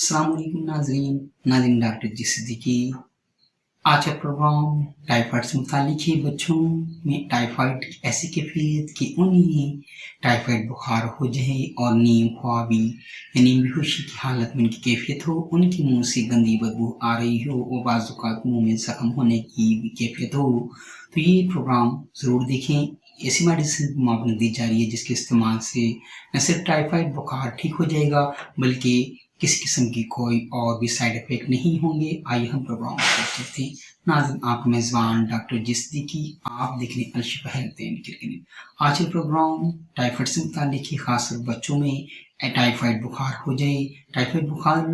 अस्सलाम वालेकुम नाज़रीन डॉक्टर जी सिद्दीकी। आज का प्रोग्राम टाइफाइड से मुताल्लिक है। बच्चों में टाइफाइड की ऐसी कैफियत कि उन्हें टाइफाइड बुखार हो जाए और नींद ख्वाबी यानी बेहोशी की हालत में उनकी कैफियत हो, उनके मुंह से गंदी बदबू आ रही हो और बाज़ औक़ात मुंह में ज़ख्म होने की भी कैफियत हो, तो ये प्रोग्राम ज़रूर देखें। ऐसी मेडिसिन मावनत दी जा रही है जिसके इस्तेमाल से न सिर्फ टाइफाइड बुखार ठीक हो जाएगा बल्कि किसी किस्म की कोई और भी साइड इफ़ेक्ट नहीं होंगे। आइए हम प्रोग्राम शुरू करते हैं। नाज़रीन, आपका मेज़बान डॉक्टर जी सिद्दीकी, आप देख रहे हैं अल-शिफ़ा हेल्थ एंड क्लिनिक। आज का प्रोग्राम टाइफाइड से मुताल्लिक है, ख़ासकर बच्चों में टाइफाइड बुखार हो जाए। टाइफाइड बुखार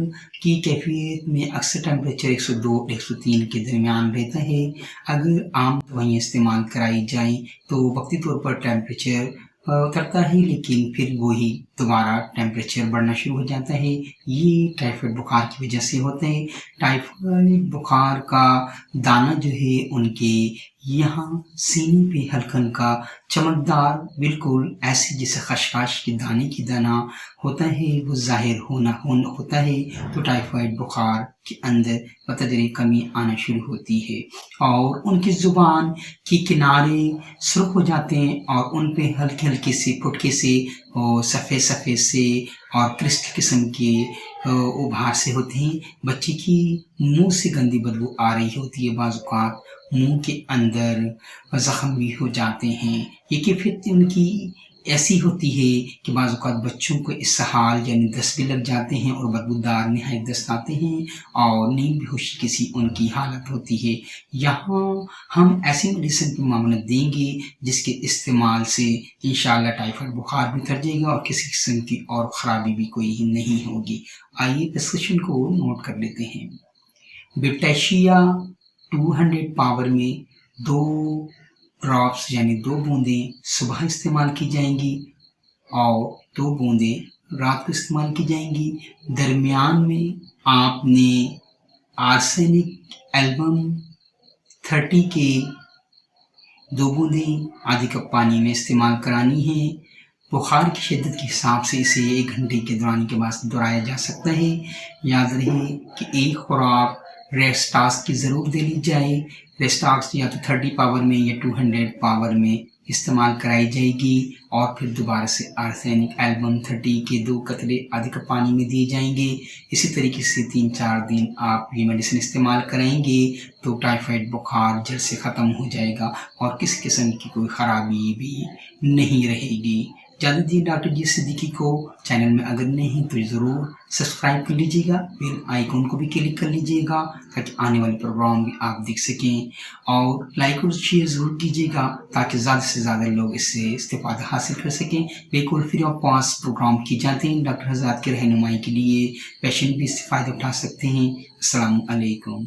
की कैफियत में अक्सर टेम्परेचर 102-103 के दरमियान रहता है। अगर आम दवाइयाँ इस्तेमाल कराई जाएँ तो वक़्ती तौर पर टेम्परेचर उतरता है, लेकिन फिर वही दोबारा टेम्परेचर बढ़ना शुरू हो जाता है। ये टाइफाइड बुखार की वजह से होता है। टाइफाइड बुखार का दाना जो है उनके यहाँ सीने पे हल्का-हल्का चमकदार बिल्कुल ऐसे जैसे खसखस के दाने की दाना होता है, वो ज़ाहिर होता है, तो टाइफाइड बुखार के अंदर बतदरीज कमी आना शुरू होती है और उनकी ज़ुबान के किनारे सुर्ख हो जाते हैं और उन पे हल्के-हल्के से फुटके से सफ़ेद-सफ़ेद से और क्रिस्टल किस्म के उभार से होते हैं। बच्चे की मुँह से गंदी बदबू आ रही होती है, बाज़ औक़ात मुँह के अंदर ज़ख्म भी हो जाते हैं। ये कैफियत उनकी ऐसी होती है कि बाज़ औक़ात बच्चों को इसहाल यानी दस्त भी लग जाते हैं और बदबूदार नहायत दस्त आते हैं और नींद बेहोशी किसी उनकी हालत होती है। यहाँ हम ऐसी मेडिसिन की मावनत देंगे जिसके इस्तेमाल से इंशाअल्लाह टाइफाइड बुखार भी उतर जाएगा और किसी किस्म की और ख़राबी भी कोई नहीं होगी। आइए प्रिस्क्रिप्शन को नोट कर लेते हैं। बिप्टैशिया 200 पावर में 2 ड्रॉप्स यानी 2 बूंदें सुबह इस्तेमाल की जाएंगी और 2 बूंदें रात को इस्तेमाल की जाएंगी। दरमियान में आपने आर्सेनिक एल्बम 30 के 2 बूंदें आधी कप पानी में इस्तेमाल करानी है। बुखार की शिद्दत के हिसाब से इसे 1 घंटे के दौरान के बाद दोहराया जा सकता है। याद रहे कि एक खुराक रेस्टाक्स की ज़रूर दे ली जाए। रेस्टाक्स या तो 30 पावर में या 200 पावर में इस्तेमाल कराई जाएगी और फिर दोबारा से आर्सेनिक एल्बम 30 के 2 कतरे आधे कप पानी में दिए जाएंगे। इसी तरीके से 3-4 दिन आप ये मेडिसिन इस्तेमाल कराएंगे तो टाइफाइड बुखार जड़ से ख़त्म हो जाएगा और किसी किस्म की कोई ख़राबी भी नहीं रहेगी। ज़्यादा दी डॉक्टर जी सिद्दीकी को चैनल में अगर नहीं तो ज़रूर सब्सक्राइब कर लीजिएगा, बेल आइकन को भी क्लिक कर लीजिएगा ताकि आने वाले प्रोग्राम भी आप देख सकें और लाइक और शेयर ज़रूर कीजिएगा ताकि ज़्यादा से ज़्यादा लोग इससे इस्तेफ़ादा हासिल कर सकें। बिल्कुल फ्री ऑफ कॉस्ट प्रोग्राम किए जाते हैं। डॉक्टर हज़रात की रहनुमाई के लिए पेशेंट भी इससे फ़ायदा उठा सकते हैं। अस्सलामु अलैकुम।